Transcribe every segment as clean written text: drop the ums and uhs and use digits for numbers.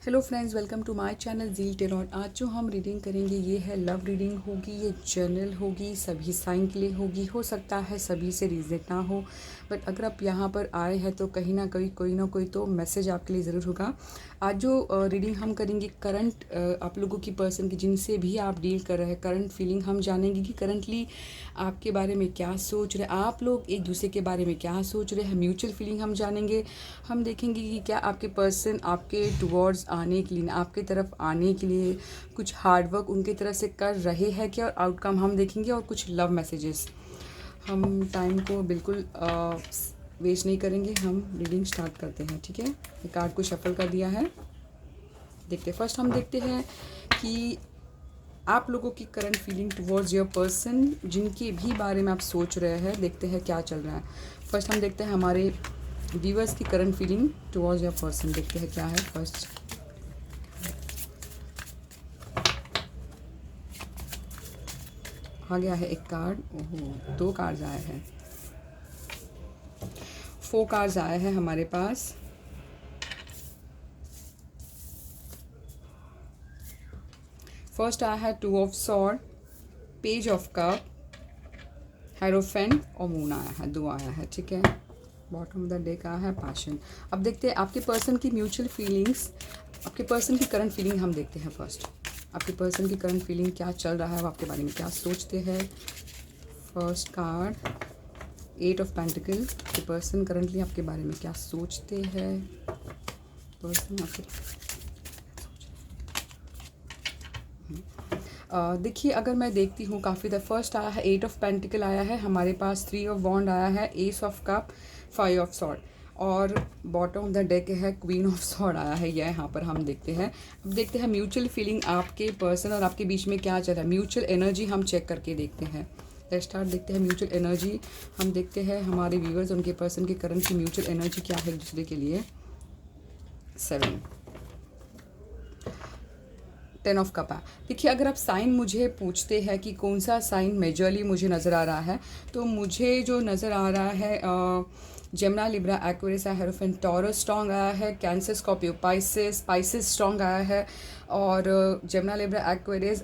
Hello friends, welcome to my channel Zeal Tarot. आज जो हम रीडिंग करेंगे ये है लव रीडिंग होगी, ये जनरल होगी, सभी साइन के लिए होगी। हो सकता है सभी से रिलेट ना हो, बट अगर आप यहाँ पर आए हैं तो कहीं ना कहीं कोई ना कोई तो मैसेज आपके लिए ज़रूर होगा। आज जो रीडिंग हम करेंगे करंट आप लोगों की पर्सन की, जिनसे भी आप डील कर रहे हैं, करंट फीलिंग हम जानेंगे कि करंटली आपके बारे में क्या सोच रहे हैं, आप लोग एक दूसरे के बारे में क्या सोच रहे हैं। म्यूचुअल फीलिंग हम जानेंगे। हम देखेंगे कि क्या आपके पर्सन आपके टुवर्ड्स आने के लिए, आपके तरफ आने के लिए कुछ हार्ड वर्क उनकी तरफ से कर रहे हैं क्या, और आउटकम हम देखेंगे, और कुछ लव मैसेजेस। हम टाइम को बिल्कुल वेस्ट नहीं करेंगे, हम रीडिंग स्टार्ट करते हैं। ठीक है, ये कार्ड को शफल कर दिया है। देखते हैं, फर्स्ट हम देखते हैं कि आप लोगों की current feeling towards your person, जिनके भी बारे में आप सोच रहे हैं। देखते हैं क्या चल रहा है। फर्स्ट हम देखते हैं हमारे व्यूअर्स की current feeling towards your person. देखते हैं क्या है। फर्स्ट आ गया है एक कार्ड। ओहो, दो कार्ड्स आए हैं, 4 कार्ड्स आए हैं हमारे पास। फर्स्ट आया है 2 of sword, page of cup, hierophant और मून आया है। 2 आया है। ठीक है, बॉटम ऑफ द डेक आया है पैशन। अब देखते हैं आपके पर्सन की म्यूचुअल फीलिंग्स, आपके पर्सन की करंट फीलिंग हम देखते हैं। फर्स्ट आपके पर्सन की करंट फीलिंग क्या चल रहा है, वो आपके बारे में क्या सोचते हैं। फर्स्ट कार्ड 8 ऑफ पेंटिकल, आपके पर्सन करंटली आपके बारे में क्या सोचते हैं। पर्सन आपके देखिए, अगर मैं देखती हूँ काफ़ी दफ़ा फर्स्ट आया है 8 ऑफ पेंटिकल आया है हमारे पास, 3 ऑफ वॉन्ड आया है, S of cup, 5 of sword, और बॉटम ऑफ द डेक है क्वीन ऑफ सॉर्ड आया है। यह यहाँ पर हम देखते हैं। अब देखते हैं म्यूचुअल फीलिंग आपके पर्सन और आपके बीच में क्या चल रहा है। म्यूचुअल एनर्जी हम चेक करके देखते हैं। Let's start. देखते हैं म्यूचुअल एनर्जी। हम देखते हैं हमारे व्यूअर्स, उनके पर्सन की करंट की म्यूचुअल एनर्जी क्या है एक दूसरे के लिए। 7 10 ऑफ कप है। देखिए, अगर आप साइन मुझे पूछते हैं कि कौन सा साइन मेजरली मुझे नज़र आ रहा है, तो मुझे जो नज़र आ रहा है Gemini, Libra, Aquarius, hierophant, taurus strong आया है, कैंसर, स्कॉर्पियो, पाइसेस स्ट्रॉन्ग आया है, और जेमिनी, लिब्रा, एक्वेरियस,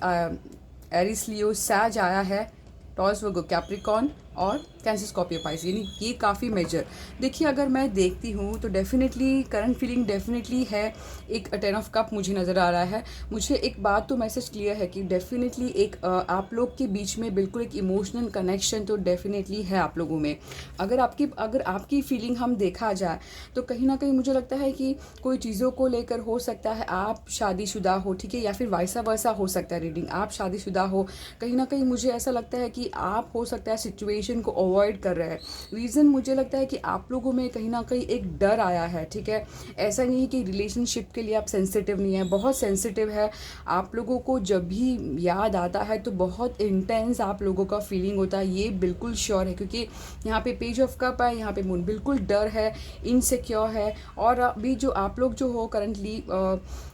एरिस, लियो, सैज आया है, टॉरस, वर्गो, कैप्रिकॉन और कैंसर, स्कॉर्पियो, पाइस, यानी ये काफ़ी मेजर। देखिए, अगर मैं देखती हूँ तो डेफिनेटली करंट फीलिंग डेफिनेटली है एक 10 ऑफ कप मुझे नज़र आ रहा है। मुझे एक बात तो मैसेज क्लियर है कि डेफिनेटली एक आप लोग के बीच में बिल्कुल एक इमोशनल कनेक्शन तो डेफिनेटली है आप लोगों में। अगर आपकी फीलिंग हम देखा जाए तो कहीं ना कहीं मुझे लगता है कि कोई चीज़ों को लेकर हो सकता है आप शादीशुदा हो, ठीक है, या फिर वाइसा वर्सा हो सकता है रीडिंग, आप शादीशुदा हो। कहीं ना कहीं मुझे ऐसा लगता है कि आप हो सकता है सिचुएशन को अवॉइड कर रहे हैं। रीज़न मुझे लगता है कि आप लोगों में कहीं ना कहीं एक डर आया है। ठीक है, ऐसा नहीं है कि रिलेशनशिप के लिए आप सेंसिटिव नहीं है, बहुत सेंसिटिव है। आप लोगों को जब भी याद आता है तो बहुत इंटेंस आप लोगों का फीलिंग होता है, ये बिल्कुल श्योर है, क्योंकि यहाँ पे पेज ऑफ कप है, यहाँ पे मून, बिल्कुल डर है, इनसिक्योर है। और अभी जो आप लोग जो हो करंटली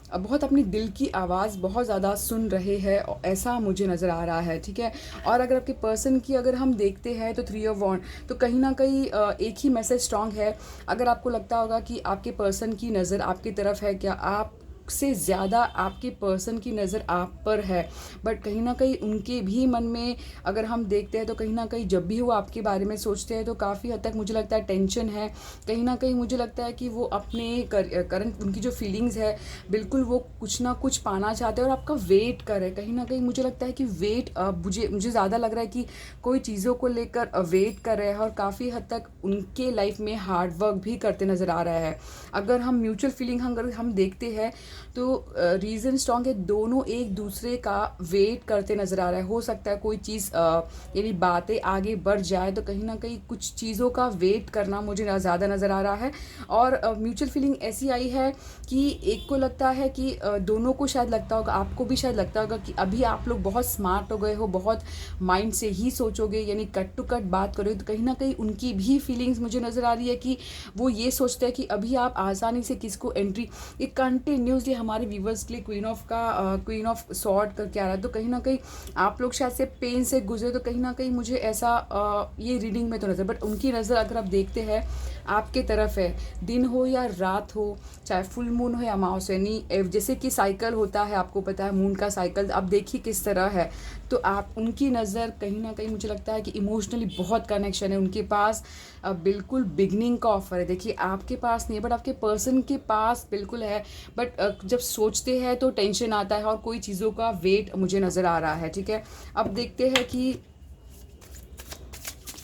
बहुत अपनी दिल की आवाज़ बहुत ज़्यादा सुन रहे हैं, ऐसा मुझे नज़र आ रहा है। ठीक है, और अगर आपके पर्सन की अगर हम देखते हैं तो 3 ऑफ वॉन्ड, तो कहीं ना कहीं एक ही मैसेज स्ट्रांग है। अगर आपको लगता होगा कि आपके पर्सन की नज़र आपकी तरफ है, क्या आप से ज़्यादा आपके पर्सन की नज़र आप पर है, बट कहीं ना कहीं उनके भी मन में अगर हम देखते हैं तो कहीं ना कहीं जब भी वो आपके बारे में सोचते हैं तो काफ़ी हद तक मुझे लगता है टेंशन है। कहीं ना कहीं मुझे लगता है कि वो अपने करंट उनकी जो फीलिंग्स है बिल्कुल वो कुछ ना कुछ पाना चाहते हैं और आपका वेट कर रहे हैं। कहीं ना कहीं मुझे लगता है कि वेट मुझे ज़्यादा लग रहा है कि कोई चीज़ों को लेकर वेट कर रहे हैं, और काफ़ी हद तक उनके लाइफ में हार्ड वर्क भी करते नज़र आ रहा है। अगर हम म्यूचुअल फीलिंग अगर हम देखते हैं तो रीज़न स्ट्रॉन्ग है, दोनों एक दूसरे का वेट करते नज़र आ रहा है। हो सकता है कोई चीज़ यानी बातें आगे बढ़ जाए तो कहीं ना कहीं कुछ चीज़ों का वेट करना मुझे ज़्यादा नज़र आ रहा है। और म्यूचुअल फीलिंग ऐसी आई है कि एक को लगता है कि दोनों को शायद लगता होगा, आपको भी शायद लगता होगा कि अभी आप लोग बहुत स्मार्ट हो गए हो, बहुत माइंड से ही सोचोगे, यानी कट टू कट बात करोगे। तो कहीं ना कहीं उनकी भी फीलिंग्स मुझे नज़र आ रही है कि वो ये सोचते हैं कि अभी आप आसानी से किसको एंट्री, ये कंटिन्यूसली हमारे व्यूवर्स के लिए क्वीन ऑफ सॉर्ड करके आ रहा है। तो कहीं ना कहीं आप लोग शायद से पेन से गुजरे, तो कहीं ना कहीं मुझे ऐसा ये रीडिंग में तो नज़र, बट उनकी नज़र अगर आप देखते हैं आपके तरफ है, दिन हो या रात हो, चाहे फुल मून हो या अमावस्या, यानी जैसे कि साइकिल होता है, आपको पता है मून का साइकिल, अब देखिए किस तरह है। तो आप उनकी नज़र कहीं ना कहीं मुझे लगता है कि इमोशनली बहुत कनेक्शन है उनके पास। बिल्कुल बिगनिंग का ऑफर है, देखिए आपके पास नहीं है बट आपके पर्सन के पास बिल्कुल है। बट जब सोचते हैं तो टेंशन आता है और कोई चीज़ों का वेट मुझे नज़र आ रहा है। ठीक है, अब देखते हैं कि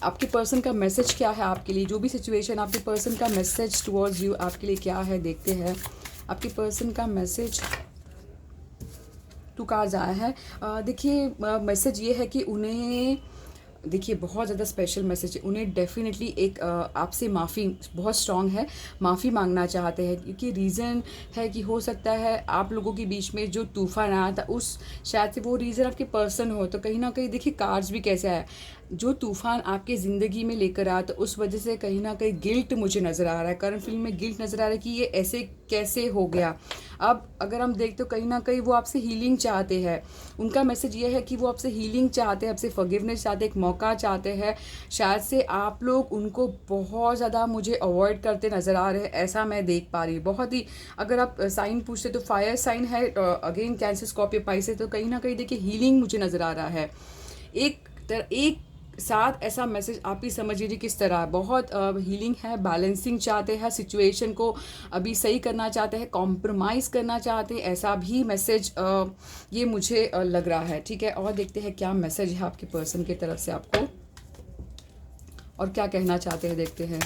आपके पर्सन का मैसेज क्या है आपके लिए, जो भी सिचुएशन, आपके पर्सन का मैसेज टुवर्ड्स यू आपके लिए क्या है, देखते हैं आपके पर्सन का मैसेज। टू कार्ड्स आया है। देखिए मैसेज ये है कि उन्हें, देखिए बहुत ज़्यादा स्पेशल मैसेज है, उन्हें डेफिनेटली एक आपसे माफ़ी बहुत स्ट्रांग है, माफ़ी मांगना चाहते हैं। क्योंकि रीज़न है कि हो सकता है आप लोगों के बीच में जो तूफान आया था उस शायद से वो रीज़न आपके पर्सन हो। तो कहीं ना कहीं देखिए कार्ड्स भी कैसे आया, जो तूफान आपके ज़िंदगी में लेकर आया तो उस वजह से कहीं ना कहीं गिल्ट मुझे नज़र आ रहा है, करंट फिल्म में गिल्ट नज़र आ रहा है कि ये ऐसे कैसे हो गया। अब अगर हम देखते तो कहीं ना कहीं वो आपसे हीलिंग चाहते हैं, उनका मैसेज ये है कि वो आपसे हीलिंग चाहते हैं, आपसे फॉरगिवनेस चाहते हैं, एक मौका चाहते हैं। शायद से आप लोग उनको बहुत ज़्यादा मुझे अवॉइड करते नज़र आ रहे हैं, ऐसा मैं देख पा रही हूँ। बहुत ही, अगर आप साइन पूछते तो फायर साइन है, अगेन कैंसर, स्कॉर्पियो, पाइसेस, तो कहीं ना कहीं देखिए हीलिंग मुझे नज़र आ रहा है। एक साथ ऐसा मैसेज आप ही समझ लीजिए किस तरह, बहुत हीलिंग है, बैलेंसिंग चाहते हैं, सिचुएशन को अभी सही करना चाहते हैं, कॉम्प्रोमाइज़ करना चाहते हैं, ऐसा भी मैसेज ये मुझे लग रहा है। ठीक है, और देखते हैं क्या मैसेज है आपके पर्सन की तरफ से आपको और क्या कहना चाहते हैं, देखते हैं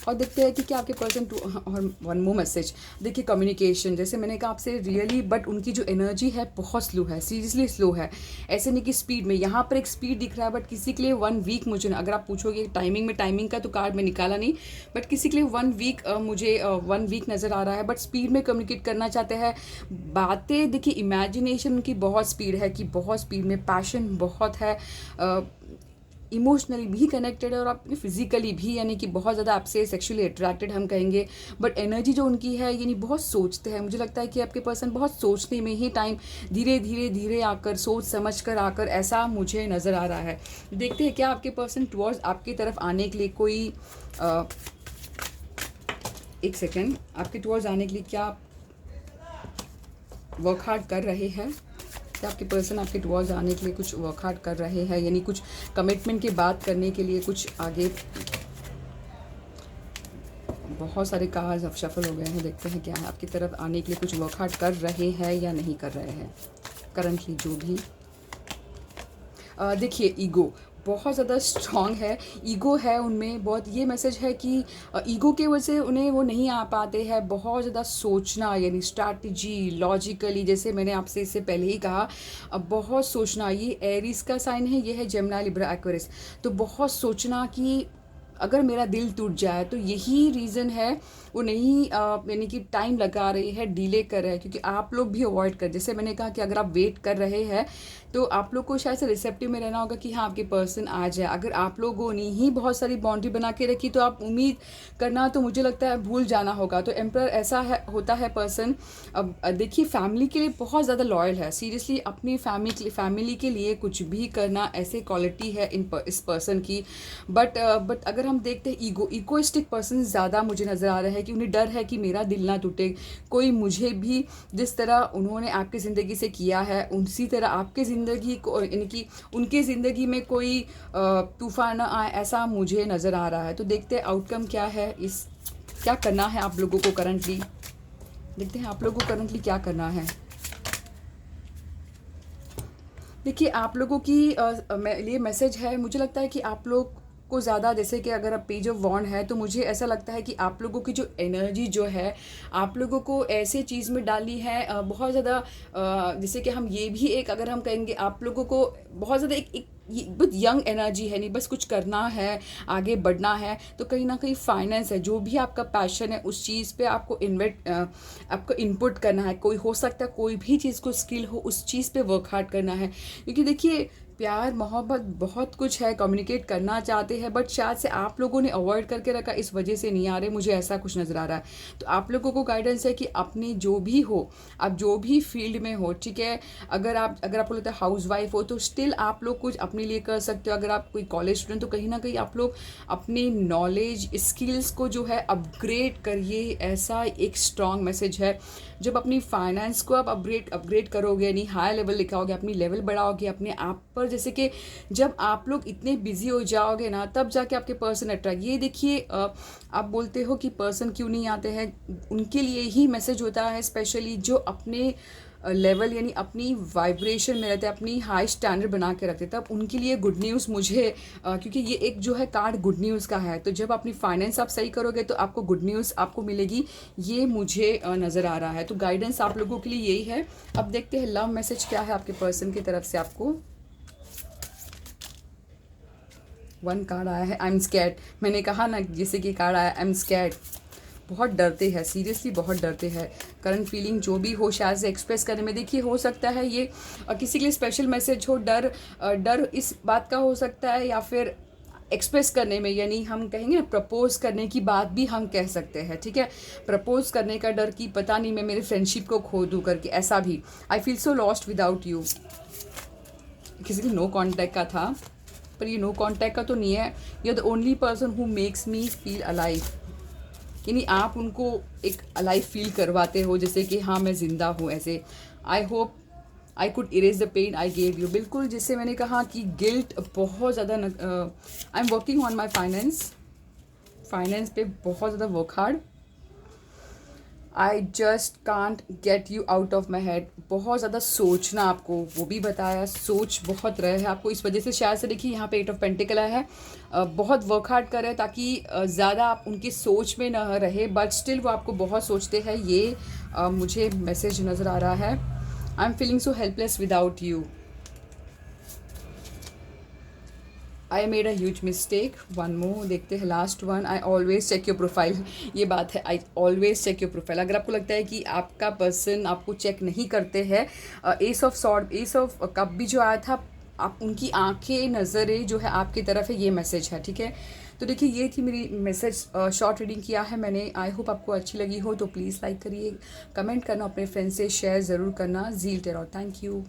और देखते हैं कि क्या आपके पर्सन टू। और वन मोर मैसेज, देखिए कम्युनिकेशन, जैसे मैंने कहा आपसे रियली, बट उनकी जो एनर्जी है बहुत स्लो है, सीरियसली स्लो है। ऐसे नहीं कि स्पीड में, यहाँ पर एक स्पीड दिख रहा है बट किसी के लिए 1 वीक, मुझे अगर आप पूछोगे टाइमिंग में, टाइमिंग का तो कार्ड में निकाला नहीं, बट किसी के लिए 1 वीक, मुझे 1 वीक नज़र आ रहा है। बट स्पीड में कम्युनिकेट करना चाहते हैं, बातें, देखिए इमेजिनेशन उनकी बहुत स्पीड है, कि बहुत स्पीड में, पैशन बहुत है, इमोशनली भी कनेक्टेड है और आप फिजिकली भी, यानी कि बहुत ज़्यादा आपसे सेक्सुअली अट्रैक्टेड हम कहेंगे। बट एनर्जी जो उनकी है, यानी बहुत सोचते हैं, मुझे लगता है कि आपके पर्सन बहुत सोचने में ही टाइम, धीरे धीरे धीरे आकर, सोच समझ कर आकर, ऐसा मुझे नज़र आ रहा है। देखते हैं क्या आपके पर्सन टुवर्ड्स आपकी तरफ आने के लिए कोई एक सेकेंड, आपके टुवर्ड्स आने के लिए क्या वर्क हार्ड कर रहे हैं, क्या आपके पर्सन आपके टुवर्ड्स आने के लिए कुछ वर्क हार्ड कर रहे हैं, यानी कुछ कमिटमेंट की बात करने के लिए कुछ आगे। बहुत सारे कार्ड्स अब शफल हो गए हैं, देखते हैं क्या है आपकी तरफ आने के लिए कुछ वर्क हार्ड कर रहे हैं या नहीं कर रहे हैं करंटली, जो भी। देखिए ईगो बहुत ज़्यादा स्ट्रॉन्ग है, ईगो है उनमें बहुत। ये मैसेज है कि ईगो के वजह से उन्हें वो नहीं आ पाते हैं, बहुत ज़्यादा सोचना, यानी स्ट्रैटेजी, लॉजिकली, जैसे मैंने आपसे इससे पहले ही कहा, अब बहुत सोचना। ये एरीज का साइन है, ये है जेमिनी, लिब्रा, एक्वेरियस। तो बहुत सोचना कि अगर मेरा दिल टूट जाए, तो यही रीज़न है वो नहीं, यानी कि टाइम लगा रही है, डिले कर रहे हैं, क्योंकि आप लोग भी अवॉइड कर, जैसे मैंने कहा कि अगर आप वेट कर रहे हैं तो आप लोग को शायद से रिसेप्टिव में रहना होगा कि हाँ आपके पर्सन आ जाए। अगर आप लोगों ने ही बहुत सारी बाउंड्री बना के रखी तो आप उम्मीद करना, तो मुझे लगता है भूल जाना होगा। तो एम्परर ऐसा है, होता है पर्सन। अब देखिए फैमिली के लिए बहुत ज़्यादा लॉयल है, सीरियसली अपनी फैमिली के लिए कुछ भी करना, ऐसे क्वालिटी है इस पर्सन की। बट अगर हम देखते हैं ईगोइस्टिक पर्सन ज़्यादा मुझे नज़र आ रहा है, कि उन्हें डर है कि मेरा दिल ना टूटे, कोई मुझे भी जिस तरह उन्होंने आपकी ज़िंदगी से किया है उसी तरह आपके ज़िंदगी को, यानी कि उनके ज़िंदगी में कोई तूफान ना आए, ऐसा मुझे नज़र आ रहा है। तो देखते हैं आउटकम क्या है, इस क्या करना है आप लोगों को करंटली, देखते हैं आप लोगों को करंटली क्या करना है। देखिए आप लोगों की लिए मैसेज है, मुझे लगता है कि आप लोग को ज़्यादा, जैसे कि अगर आप पेज ऑफ वॉन्ड है तो मुझे ऐसा लगता है कि आप लोगों की जो एनर्जी जो है, आप लोगों को ऐसे चीज़ में डाली है बहुत ज़्यादा, जैसे कि हम ये भी एक, अगर हम कहेंगे आप लोगों को बहुत ज़्यादा एक बहुत यंग एनर्जी है, नहीं बस कुछ करना है, आगे बढ़ना है। तो कहीं ना कहीं फाइनेंस है, जो भी आपका पैशन है उस चीज़ पे आपको आपको इनपुट करना है। कोई हो सकता है कोई भी चीज़ को स्किल हो, उस चीज़ पे वर्क हार्ड करना है। क्योंकि देखिए प्यार मोहब्बत बहुत कुछ है, कम्युनिकेट करना चाहते हैं, बट शायद से आप लोगों ने अवॉइड करके रखा, इस वजह से नहीं आ रहे, मुझे ऐसा कुछ नज़र आ रहा है। तो आप लोगों को गाइडेंस है कि अपनी जो भी हो, आप जो भी फील्ड में हो, ठीक है, अगर आपको लगता है हाउस वाइफ हो तो स्टिल आप लोग कुछ अपने लिए कर सकते हो। अगर आप कोई कॉलेज स्टूडेंट तो कहीं ना कहीं आप लोग अपनी नॉलेज स्किल्स को जो है अपग्रेड करिए, ऐसा एक स्ट्रॉन्ग मैसेज है। जब अपनी फाइनेंस को आप अपग्रेड करोगे, यानी हाई लेवल लिखाओगे, अपनी लेवल बढ़ाओगे अपने आप पर, जैसे कि जब आप लोग इतने बिजी हो जाओगे ना, तब जाके आपके पर्सन अट्रैक्ट, ये देखिए आप बोलते हो कि पर्सन क्यों नहीं आते हैं, उनके लिए ही मैसेज होता है, स्पेशली जो अपने लेवल यानी अपनी वाइब्रेशन में रहते हैं, अपनी हाई स्टैंडर्ड बना के रखते हैं, तब उनके लिए गुड न्यूज़ मुझे क्योंकि ये एक जो है कार्ड गुड न्यूज़ का है, तो जब अपनी फाइनेंस आप सही करोगे तो आपको गुड न्यूज़ आपको मिलेगी, ये मुझे नज़र आ रहा है। तो गाइडेंस आप लोगों के लिए यही है। अब देखते हैं लव मैसेज क्या है आपके पर्सन की तरफ से आपको। वन कार्ड आया है, आई एम स्कैर्ड। मैंने कहा ना, जैसे कि कार्ड आया आई एम स्कैर्ड, बहुत डरते हैं, सीरियसली बहुत डरते हैं। करंट फीलिंग जो भी हो शायद से एक्सप्रेस करने में, देखिए हो सकता है ये किसी के लिए स्पेशल मैसेज हो। डर इस बात का हो सकता है, या फिर एक्सप्रेस करने में, यानी हम कहेंगे ना प्रपोज करने की बात भी हम कह सकते हैं, ठीक है। प्रपोज करने का डर कि पता नहीं मैं मेरे फ्रेंडशिप को खो दूँ करके, ऐसा भी। I feel so lost without you, किसी के नो कॉन्टैक्ट का था, पर ये नो कॉन्टैक्ट का तो नहीं है। You are the only person who makes me feel alive, यानी आप उनको एक अलाइव फील करवाते हो, जैसे कि हाँ मैं ज़िंदा हूँ ऐसे। I hope I could erase the pain I gave you, बिल्कुल जिससे मैंने कहा कि गिल्ट बहुत ज़्यादा। I am working on my finance पे बहुत ज़्यादा work hard. I just can't get you out of my head, बहुत ज़्यादा सोचना आपको, वो भी बताया, सोच बहुत रहे हैं आपको, इस वजह से शायद से देखिए यहाँ पे 8 ऑफ पेंटिकल आया है। बहुत वर्क हार्ड कर रहे हैं ताकि ज़्यादा आप उनकी सोच में न रहे, बट स्टिल वो आपको बहुत सोचते हैं, ये मुझे मैसेज नज़र आ रहा है। I am feeling so helpless without you, I made a huge mistake. One more देखते हैं, last one. I always check your profile, ये बात है, I always check your profile. अगर आपको लगता है कि आपका पर्सन आपको चेक नहीं करते हैं, एस ऑफ कप भी जो आया था, आप उनकी आंखें नज़रें जो है आपकी तरफ है, ये मैसेज है, ठीक है। तो देखिए ये थी मेरी मैसेज, शॉर्ट रीडिंग किया है मैंने। आई होप आपको अच्छी लगी हो, तो प्लीज़ लाइक करिए, कमेंट करना, अपने फ्रेंड्स से शेयर ज़रूर करना। Zeal Tarot, thank you.